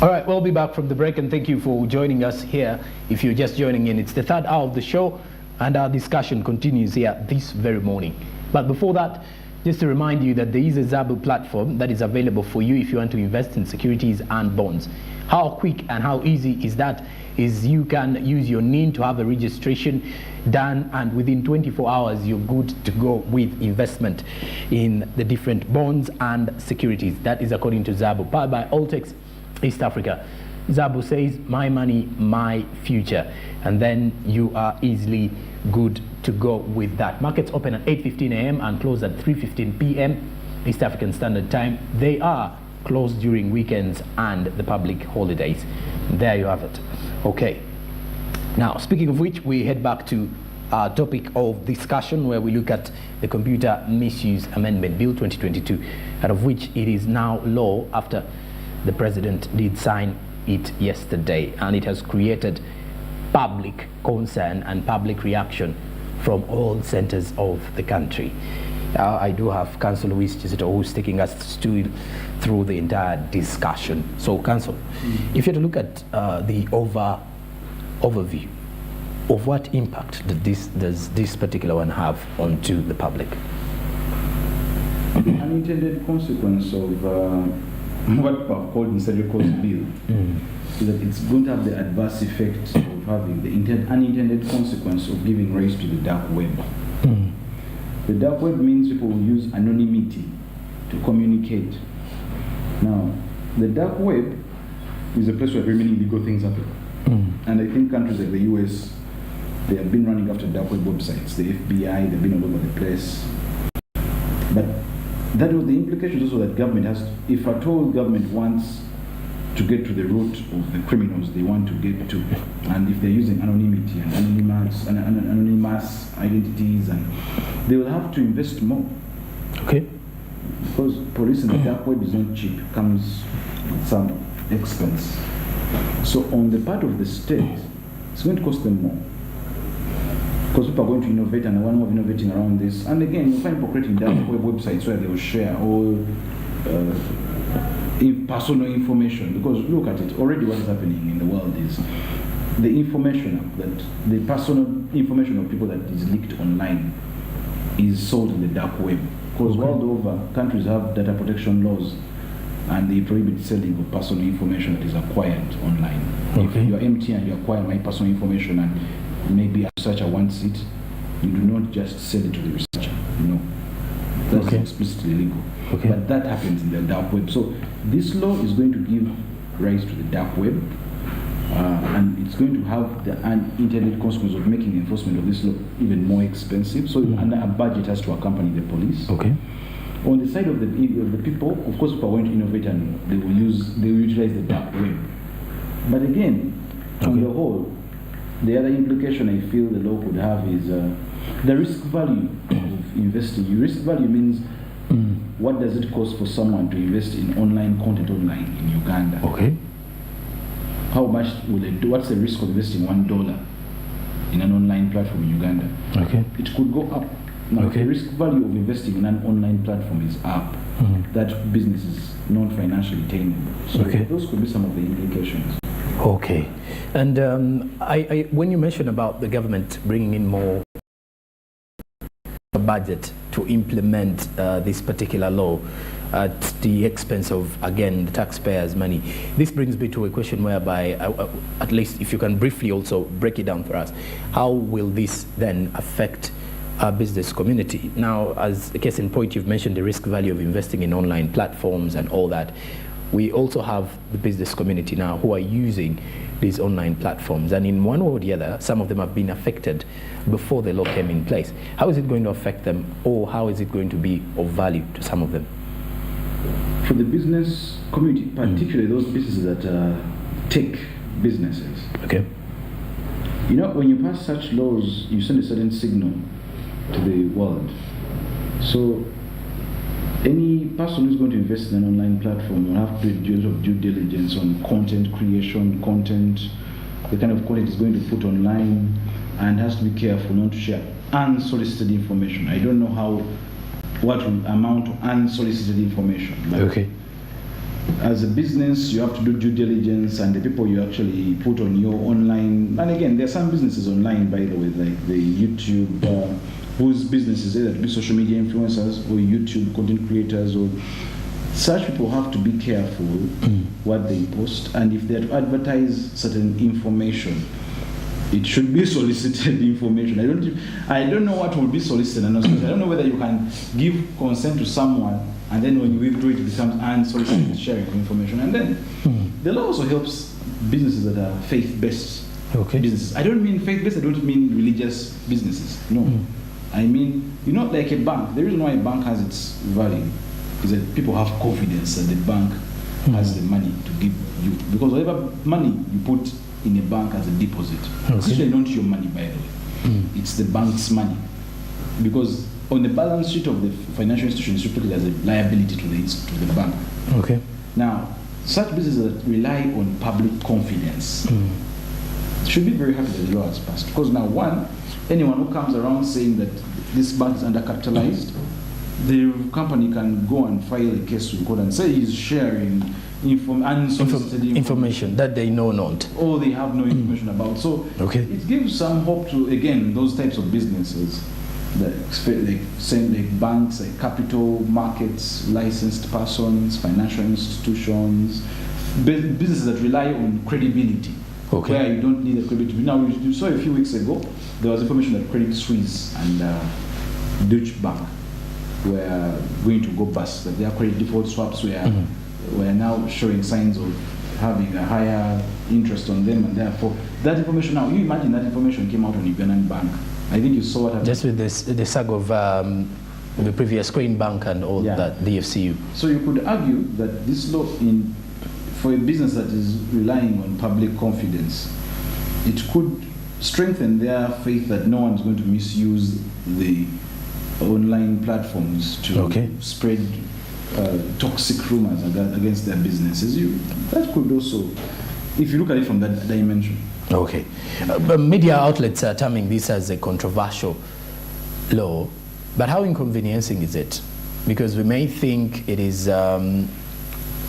All right, we'll be back from the break, and thank you for joining us here. If you're just joining in, it's the third hour of the show, and our discussion continues here this very morning. But before that, just to remind you that there is a Zabu platform that is available for you if you want to invest in securities and bonds. How quick and how easy is that? Is you can use your NIN to have a registration done, and within 24 hours you're good to go with investment in the different bonds and securities. That is according to Zabu, powered by Altex East Africa. Zabu says, my money, my future. And then you are easily good to go with that. Markets open at 8:15 a.m. and close at 3:15 p.m. East African Standard Time. They are closed during weekends and the public holidays. There you have it. Okay. Now, speaking of which, we head back to our topic of discussion, where we look at the Computer Misuse Amendment Bill 2022, out of which it is now law after the president did sign it yesterday, and it has created public concern and public reaction from all centers of the country. I do have Councillor Luis Chisito, who's taking us through the entire discussion. So, Council, if you had to look at the overview of what impact does this particular one have onto the public? The unintended consequence of what we have called in Serial Cost Bill is that it's going to have the adverse effect of having the unintended consequence of giving rise to the dark web. The dark web means people will use anonymity to communicate. Now, the dark web is a place where very many illegal things happen. And I think countries like the US, they have been running after dark web websites. The FBI, they've been all over the place. But that was the implication also that government has, if at all government wants to get to the root of the criminals they want to get to, and if they're using anonymity and anonymous identities, and they will have to invest more. Okay. Because police in the dark web is not cheap, it comes with some expense. So on the part of the state, it's going to cost them more. Because people are going to innovate, and one more innovating around this. And again, you find people creating dark web websites where they will share all personal information. Because look at it, already what is happening in the world is the information that the personal information of people that is leaked online is sold in the dark web. Because world over, countries have data protection laws, and they prohibit selling of personal information that is acquired online. Okay. If you are MT and you acquire my personal information and maybe a researcher wants it, you do not just sell it to the researcher. No. That's explicitly illegal. Okay. But that happens in the dark web. So this law is going to give rise to the dark web, and it's going to have the unintended consequence of making the enforcement of this law even more expensive. So a budget has to accompany the police. Okay. On the side of the people, of course, people are going to innovate and they will utilize the dark web. But again, on the whole, the other implication I feel the law could have is the risk value of investing. Risk value means what does it cost for someone to invest in online content online in Uganda? Okay. How much will they do? What's the risk of investing $1 in an online platform in Uganda? Okay. It could go up. Now, if the risk value of investing in an online platform is up, that business is not financially tenable. So those could be some of the implications. Okay. And when you mentioned about the government bringing in more budget to implement this particular law at the expense of, again, the taxpayers' money, this brings me to a question whereby, at least if you can briefly also break it down for us, how will this then affect our business community? Now, as a case in point, you've mentioned the risk value of investing in online platforms and all that. We also have the business community now who are using these online platforms, and in one way or the other, some of them have been affected before the law came in place. How is it going to affect them, or how is it going to be of value to some of them? For the business community, particularly those businesses that are tech businesses. Okay. You know, when you pass such laws, you send a certain signal to the world. So any person who's going to invest in an online platform will have to do a lot of due diligence on content creation, the kind of content is going to put online, and has to be careful not to share unsolicited information. I don't know what will amount to unsolicited information. But as a business, you have to do due diligence, and the people you actually put on your online. And again, there are some businesses online, by the way, like the YouTube, whose businesses either to be social media influencers or YouTube content creators, or such people have to be careful what they post, and if they're to advertise certain information, it should be solicited information. I don't know what will be solicited and not solicited. I don't know whether you can give consent to someone and then when you withdraw it becomes unsolicited sharing of information. And then the law also helps businesses that are faith-based businesses. I don't mean faith-based, I don't mean religious businesses. No. I mean, you know, like a bank. The reason why a bank has its value is that people have confidence that the bank has the money to give you. Because whatever money you put in a bank as a deposit, it's usually not your money, by the way. It's the bank's money. Because on the balance sheet of the financial institution, it's looked as a liability to the bank. Okay. Now, such businesses that rely on public confidence should be very happy that the law has passed. Because now, one, anyone who comes around saying that this bank is undercapitalized, the company can go and file a case with court and say he's sharing unsolicited information that they know not, or they have no information about. So it gives some hope to, again, those types of businesses like banks, like capital markets, licensed persons, financial institutions, businesses that rely on credibility, where you don't need a credibility. Now, you saw a few weeks ago, there was information that Credit Suisse and Deutsche Bank were going to go bust, that their credit default swaps were now showing signs of having a higher interest on them, and therefore that information, now you imagine that information came out on Ugandan bank. I think you saw what happened. Just with the saga of the previous Crane Bank and all that, the FCU. So you could argue that this law, for a business that is relying on public confidence, it could strengthen their faith that no one's going to misuse the online platforms to spread toxic rumors against their businesses. That could also, if you look at it from that dimension. Okay. But media outlets are terming this as a controversial law, but how inconveniencing is it? Because we may think it is, in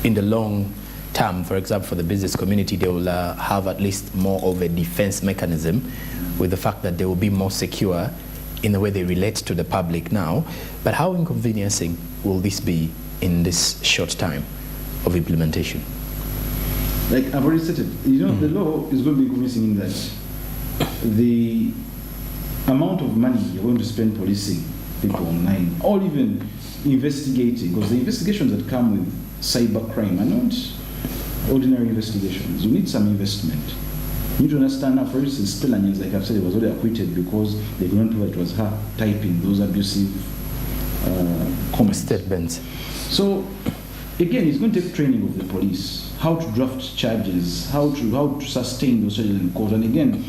the long term, for example, for the business community, they will have at least more of a defense mechanism with the fact that they will be more secure in the way they relate to the public now. But how inconveniencing will this be in this short time of implementation? Like I've already said it, the law is going to be convincing in that the amount of money you're going to spend policing people online, or even investigating, because the investigations that come with cybercrime are not ordinary investigations. You need some investment. You need to understand now, for instance, Stellanians, like I've said, it was already acquitted because they couldn't prove it was her typing those abusive comments. Statements. So, again, it's going to take training of the police, how to draft charges, how to sustain those charges in court. And again,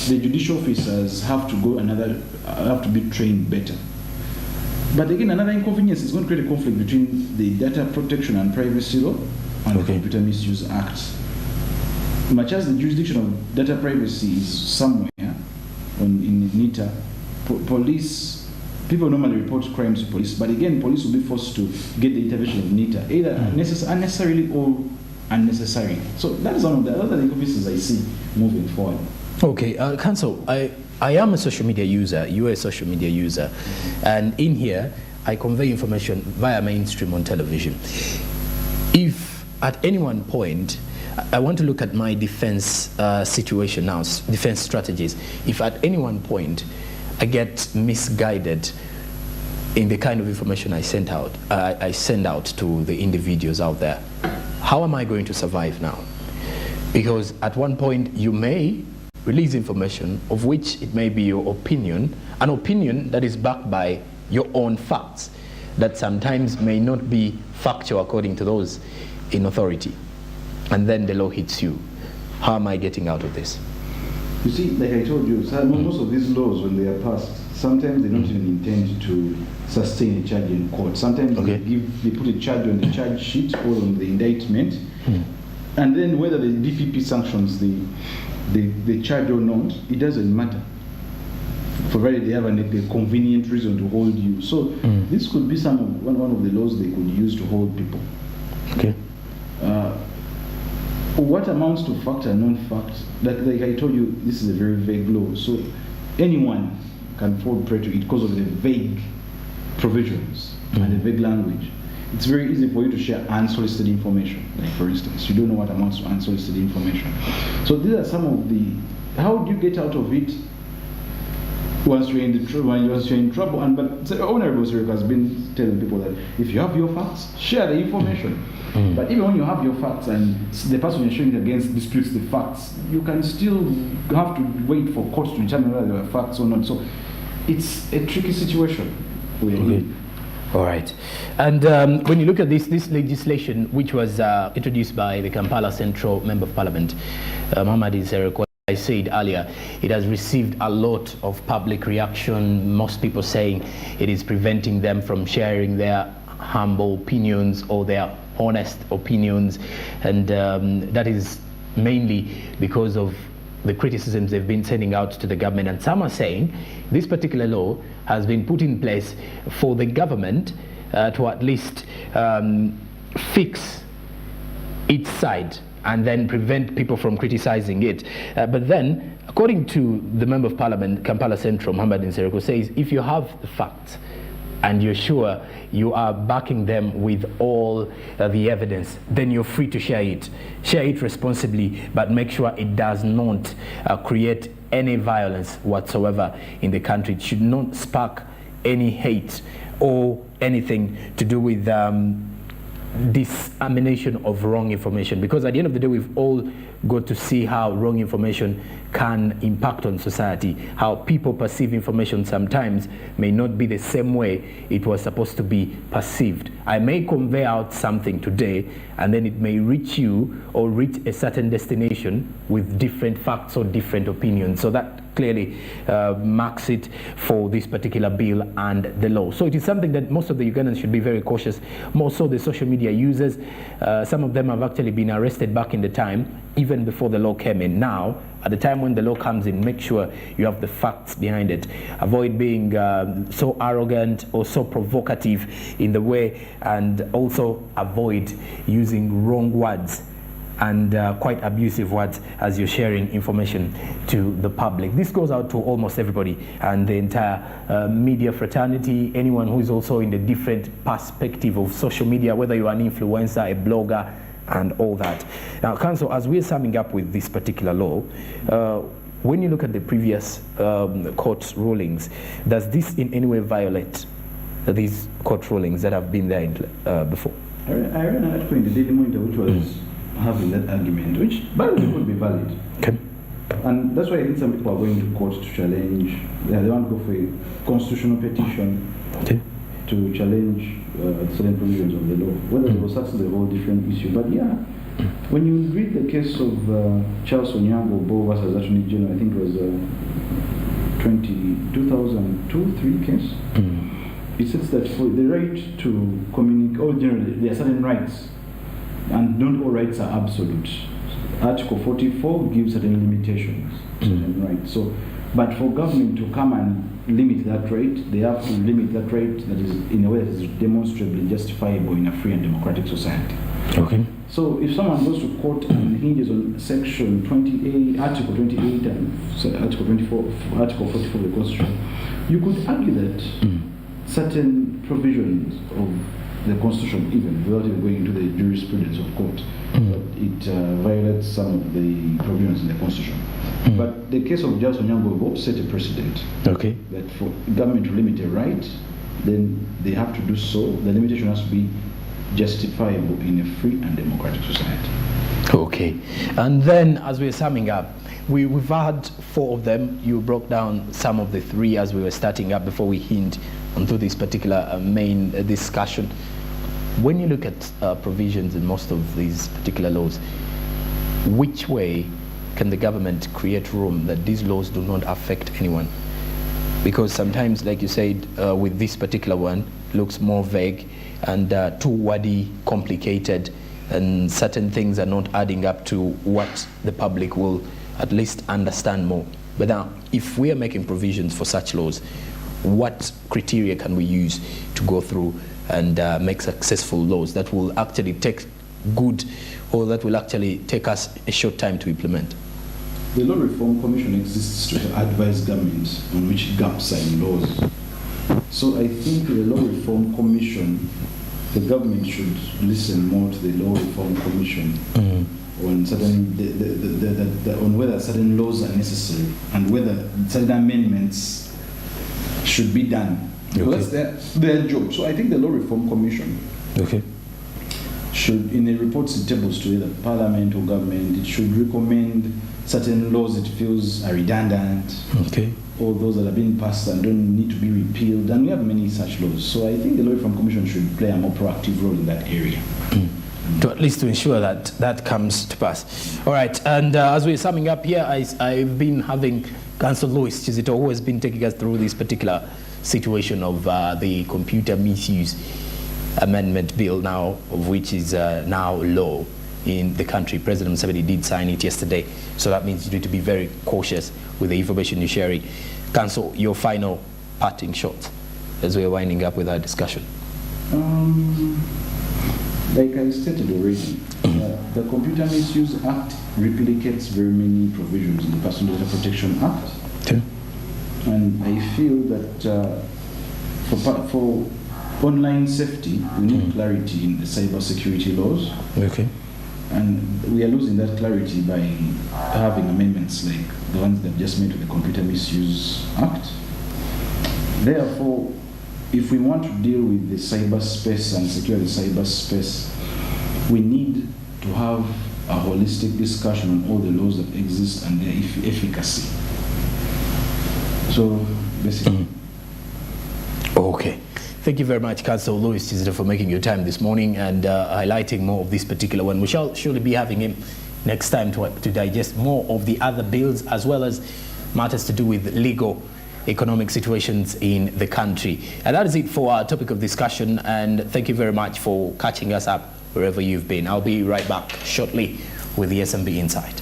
the judicial officers have to be trained better. But again, another inconvenience is going to create a conflict between the Data Protection and Privacy Law and the Computer Misuse Act. Much as the jurisdiction of data privacy is somewhere in NITA, people normally report crimes to police, but again, police will be forced to get the intervention of NITA, either unnecessarily or unnecessary. So that is one of the other inconveniences I see moving forward. Okay, Council, I am a social media user, you are a social media user, and in here, I convey information via mainstream on television. If at any one point, I want to look at my defense situation now, defense strategies. If at any one point I get misguided in the kind of information I send out to the individuals out there, how am I going to survive now? Because at one point you may release information of which it may be your opinion, an opinion that is backed by your own facts, that sometimes may not be factual according to those in authority. And then the law hits you. How am I getting out of this? You see, like I told you, most of these laws, when they are passed, sometimes they don't even intend to sustain a charge in court. Sometimes they put a charge on the charge sheet or on the indictment, and then whether the DPP sanctions the charge or not, it doesn't matter, provided they have a convenient reason to hold you. So this could be one of the laws they could use to hold people. Okay. what amounts to fact and non-fact, like I told you, this is a very vague law, so anyone can fall prey to it because of the vague provisions and the vague language. It's very easy for you to share unsolicited information. Like for instance, you don't know what amounts to unsolicited information. So these are some of the, how do you get out of it once you're in trouble? And but Honorable Sirek has been telling people that if you have your facts, share the information. But even when you have your facts and the person you're showing it against disputes the facts, you can still have to wait for courts to determine whether there are facts or not. So it's a tricky situation. All right. And when you look at this legislation, which was introduced by the Kampala Central Member of Parliament, Mohamed Nsereko, I said earlier, it has received a lot of public reaction, most people saying it is preventing them from sharing their humble opinions or their honest opinions, and that is mainly because of the criticisms they've been sending out to the government. And some are saying this particular law has been put in place for the government to at least fix its side and then prevent people from criticizing it. But then, according to the Member of Parliament, Kampala Central, Mohamed Nsereko, says if you have the facts and you're sure you are backing them with all the evidence, then you're free to share it. Share it responsibly, but make sure it does not create any violence whatsoever in the country. It should not spark any hate or anything to do with dissemination of wrong information, because at the end of the day we've all got to see how wrong information can impact on society. How people perceive information sometimes may not be the same way it was supposed to be perceived. I may convey out something today and then it may reach you or reach a certain destination with different facts or different opinions. So that clearly marks it for this particular bill and the law. So it is something that most of the Ugandans should be very cautious, more so the social media users. Some of them have actually been arrested back in the time, even before the law came in. Now, at the time when the law comes in, make sure you have the facts behind it. Avoid being so arrogant or so provocative in the way, and also avoid using wrong words and quite abusive words as you're sharing information to the public. This goes out to almost everybody and the entire media fraternity, anyone who is also in the different perspective of social media, whether you're an influencer, a blogger, and all that. Now, Council, as we're summing up with this particular law, when you look at the previous court rulings, does this in any way violate these court rulings that have been there before? I read an article in the Daily Monitor which was having that argument, which by the way could be valid. Okay. And that's why I think some people are going to court to challenge. They want to go for a constitutional petition to challenge certain provisions of the law. Whether it was success is a whole different issue. But yeah, when you read the case of Charles Onyango Bo versus Attorney General, I think it was 2002-3 case. It says that for the right to communicate, or generally there are certain rights, and not all rights are absolute. Article 44 gives certain limitations to certain rights. So, but for government to come and limit that right, they have to limit that right that is in a way that is demonstrably justifiable in a free and democratic society. Okay. So if someone goes to court and hinges on section 28, article 28 and article 24, article 44 of the Constitution, you could argue that certain provisions of the Constitution, even without even going into the jurisprudence of court, it violates some of the provisions in the Constitution. But the case of Charles Onyango set a precedent. Okay. That for government to limit a right, then they have to do so. The limitation has to be justifiable in a free and democratic society. Okay. And then, as we're summing up, we've had 4 of them. You broke down some of the 3 as we were starting up before we hint onto this particular main discussion. When you look at provisions in most of these particular laws, which way can the government create room that these laws do not affect anyone? Because sometimes, like you said, with this particular one, looks more vague and too wordy, complicated, and certain things are not adding up to what the public will at least understand more. But now, if we are making provisions for such laws, what criteria can we use to go through and make successful laws that will actually take good or that will actually take us a short time to implement? The Law Reform Commission exists to advise government on which gaps are in laws. So I think the Law Reform Commission, the government should listen more to the Law Reform Commission on certain on whether certain laws are necessary and whether certain amendments should be done. Because that's their job. So I think the Law Reform Commission should, in the reports it tables to either Parliament or government, it should recommend certain laws it feels are redundant, or those that have been passed and don't need to be repealed, and we have many such laws. So I think the Law Reform Commission should play a more proactive role in that area. To at least to ensure that that comes to pass. All right, and as we're summing up here, I've been having Councillor Louis Chizito, who has been taking us through this particular situation of the Computer Misuse Amendment Bill, now of which is now law in the country. President Museveni did sign it yesterday, so that means you need to be very cautious with the information you're sharing. Council, your final parting shot as we're winding up with our discussion. Like I stated already, the Computer Misuse Act replicates very many provisions in the Personal Data Protection Act. And I feel that for online safety, we need clarity in the cyber security laws. And we are losing that clarity by having amendments like the ones that just made to the Computer Misuse Act. Therefore, if we want to deal with the cyberspace and secure the cyberspace, we need to have a holistic discussion on all the laws that exist and their efficacy. So, basically. Okay. Thank you very much, Councillor Louis Chizito, for making your time this morning and highlighting more of this particular one. We shall surely be having him next time to digest more of the other bills, as well as matters to do with legal economic situations in the country. And that is it for our topic of discussion, and thank you very much for catching us up wherever you've been. I'll be right back shortly with the SMB Insight.